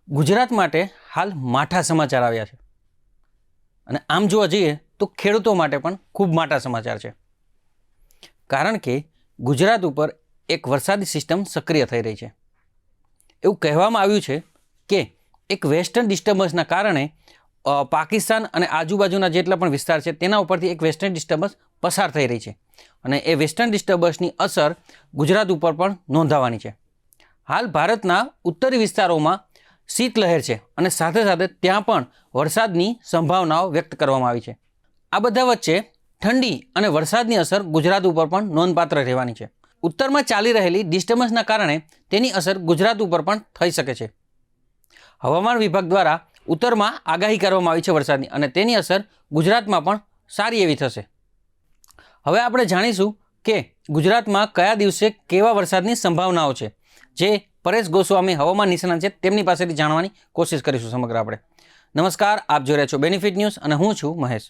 ગુજરાત માટે હાલ માઠા સમાચાર આવ્યા છે અને આમ જોવા જઈએ તો ખેડૂતો માટે પણ ખૂબ માઠા સમાચાર છે, કારણ કે ગુજરાત ઉપર એક વરસાદી સિસ્ટમ સક્રિય થઈ રહી છે. એવું કહેવામાં આવ્યું છે કે એક વેસ્ટર્ન ડિસ્ટર્બન્સના કારણે પાકિસ્તાન અને આજુબાજુના જેટલા પણ વિસ્તાર છે તેના ઉપરથી એક વેસ્ટર્ન ડિસ્ટર્બન્સ પસાર થઈ રહી છે અને એ વેસ્ટર્ન ડિસ્ટર્બન્સની અસર ગુજરાત ઉપર પણ નોંધાવાની છે. હાલ ભારતના ઉત્તરી વિસ્તારોમાં શીતલહેર છે અને સાથે સાથે ત્યાં પણ વરસાદની સંભાવનાઓ વ્યક્ત કરવામાં આવી છે. આ બધા વચ્ચે ઠંડી અને વરસાદની અસર ગુજરાત ઉપર પણ નોંધપાત્ર રહેવાની છે. ઉત્તરમાં ચાલી રહેલી ડિસ્ટર્બન્સના કારણે તેની અસર ગુજરાત ઉપર પણ થઈ શકે છે. હવામાન વિભાગ દ્વારા ઉત્તરમાં આગાહી કરવામાં આવી છે વરસાદની, અને તેની અસર ગુજરાતમાં પણ સારી એવી થશે. હવે આપણે જાણીશું કે ગુજરાતમાં કયા દિવસે કેવા વરસાદની સંભાવનાઓ છે, જે પરેશ ગોસ્વામી હવામાન નિષ્ણાત છે તેમની પાસેથી જાણવાની કોશિશ કરીશું સમગ્ર આપણે. નમસ્કાર, આપ જોઈ રહ્યા છો બેનિફિટ ન્યૂઝ અને હું છું મહેશ.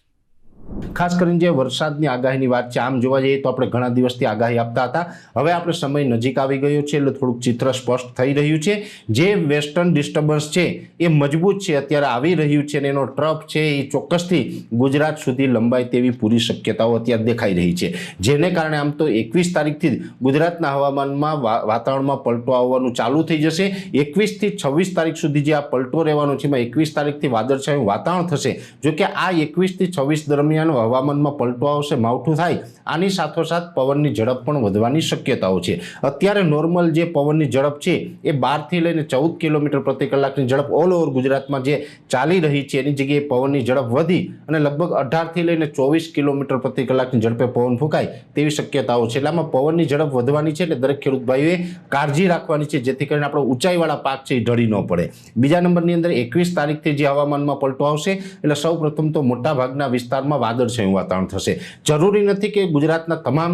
ખાસ કરીને જે વરસાદની આગાહીની વાત છે, આમ જોવા જઈએ તો આપણે ઘણા દિવસથી આગાહી આપતા હતા. હવે આપણે સમય નજીક આવી ગયો છે એટલે થોડુંક ચિત્ર સ્પષ્ટ થઈ રહ્યું છે. જે વેસ્ટર્ન ડિસ્ટર્બન્સ છે એ મજબૂત છે, અત્યારે આવી રહ્યું છે અને એનો ટ્રફ છે એ ચોક્કસથી ગુજરાત સુધી લંબાય તેવી પૂરી શક્યતાઓ અત્યારે દેખાઈ રહી છે. જેને કારણે આમ તો 21 તારીખથી જ ગુજરાતના હવામાનમાં વાતાવરણમાં પલટો આવવાનું ચાલુ થઈ જશે. 21 થી 26 તારીખ સુધી જે આ પલટો રહેવાનો છે, એમાં 21 તારીખથી વાદળછાયું વાતાવરણ થશે. જોકે આ 21 થી 26 દરમિયાન હવામાનમાં પલટો આવશે, માવઠું થાય, આની સાથોસાથ પવનની ઝડપ પણ વધવાની શક્યતાઓ છે. અત્યારે નોર્મલ જે પવનની ઝડપ છે એ 12 થી લઈને 14 કિલોમીટર પ્રતિ કલાકની ઝડપ ઓલ ઓવર ગુજરાતમાં જે ચાલી રહી છે, એની જગ્યાએ પવનની ઝડપ વધી અને લગભગ 18 થી લઈને 24 કિલોમીટર પ્રતિ કલાકની ઝડપે પવન ફૂંકાય તેવી શક્યતાઓ છે. એટલે આમાં પવનની ઝડપ વધવાની છે, એટલે દરેક ખેડૂત ભાઈઓએ કાળજી રાખવાની છે, જેથી કરીને આપણો ઊંચાઈવાળા પાક છે એ ઢળી ન પડે. બીજા નંબરની અંદર 21 તારીખથી જે હવામાનમાં પલટો આવશે એટલે સૌ પ્રથમ તો મોટા ભાગના વિસ્તારમાં વાદળછાયું વાતાવરણ થશે. જરૂરી નથી કે ગુજરાતના તમામ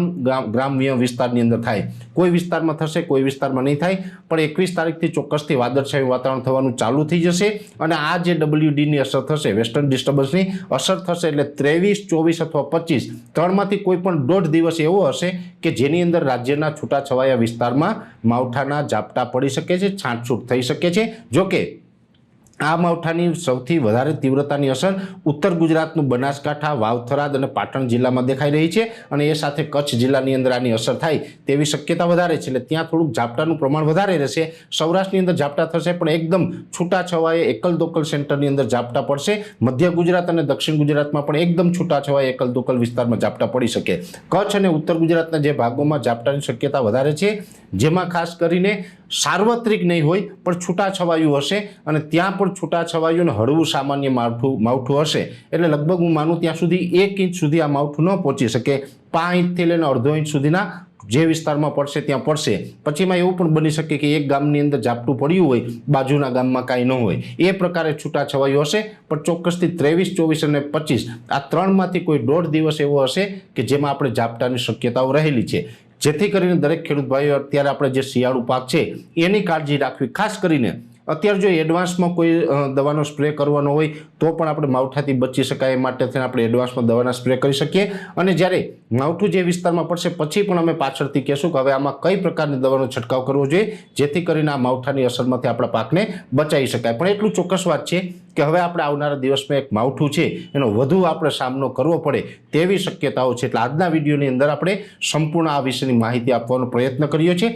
ગ્રામ્ય વિસ્તારની અંદર થાય, કોઈ વિસ્તારમાં થશે, કોઈ વિસ્તારમાં નહીં થાય, પણ 21 તારીખથી ચોક્કસથી વાદળછાયું વાતાવરણ થવાનું ચાલુ થઈ જશે. અને આ જે WDની અસર થશે, વેસ્ટર્ન ડિસ્ટર્બન્સની અસર થશે, એટલે 23, 24 અથવા 25 ત્રણમાંથી કોઈ પણ દોઢ દિવસ એવો હશે કે જેની અંદર રાજ્યના છૂટાછવાયા વિસ્તારમાં માવઠાના ઝાપટા પડી શકે છે, છાંટછૂટ થઈ શકે છે. જોકે આ માવઠાની સૌથી વધારે તીવ્રતાની અસર ઉત્તર ગુજરાતનું બનાસકાંઠા, વાવ-થરાદ અને પાટણ જિલ્લામાં દેખાઈ રહી છે, અને એ સાથે કચ્છ જિલ્લાની અંદર આની અસર થાય તેવી શક્યતા વધારે છે. એટલે ત્યાં થોડુંક ઝાપટાનું પ્રમાણ વધારે રહેશે. સૌરાષ્ટ્રની અંદર ઝાપટા થશે, પણ એકદમ છૂટાછવાયે એકલ દોકલ સેન્ટરની અંદર ઝાપટા પડશે. મધ્ય ગુજરાત અને દક્ષિણ ગુજરાતમાં પણ એકદમ છૂટાછવાયે એકલ દોકલ વિસ્તારમાં ઝાપટા પડી શકે. કચ્છ અને ઉત્તર ગુજરાતના જે ભાગોમાં ઝાપટાની શક્યતા વધારે છે, જેમાં ખાસ કરીને સાર્વત્રિક નહીં હોય પણ છૂટાછવાયું હશે, અને ત્યાં પણ છૂટાછવાયું અને હળવું સામાન્ય માવઠું હશે. એટલે લગભગ હું માનું ત્યાં સુધી 1 ઇંચ સુધી આ માવઠું ન પહોંચી શકે. 5 ઇંચથી લઈને અડધો ઇંચ સુધીના જે વિસ્તારમાં પડશે ત્યાં પડશે. પછીમાં એવું પણ બની શકે કે એક ગામની અંદર ઝાપટું પડ્યું હોય, બાજુના ગામમાં કાંઈ ન હોય, એ પ્રકારે છૂટાછવાયું હશે. પણ ચોક્કસથી 23, 24 અને 25 આ ત્રણમાંથી કોઈ દોઢ દિવસ એવો હશે કે જેમાં આપણે ઝાપટાની શક્યતાઓ રહેલી છે. જેથી કરીને દરેક ખેડૂત ભાઈઓ અત્યારે આપણે જે શિયાળુ પાક છે એની કાળજી રાખવી. ખાસ કરીને અત્યારે જો એડવાન્સમાં કોઈ દવાનો સ્પ્રે કરવાનો હોય તો પણ આપણે માવઠાથી બચી શકાય એ માટે આપણે એડવાન્સમાં દવાના સ્પ્રે કરી શકીએ. અને જ્યારે માવઠું જે વિસ્તારમાં પડશે પછી પણ અમે પાછળથી કહેશું કે હવે આમાં કઈ પ્રકારની દવાનો છંટકાવ કરવો જોઈએ, જેથી કરીને આ માવઠાની અસરમાંથી આપણા પાકને બચાવી શકાય. પણ એટલું ચોક્કસ વાત છે કે હવે આપણે આવનારા દિવસમાં એક માવઠું છે એનો વધુ આપણે સામનો કરવો પડે તેવી શક્યતાઓ છે. એટલે આજના વિડીયોની અંદર આપણે સંપૂર્ણ આ વિશેની માહિતી આપવાનો પ્રયત્ન કર્યો છે.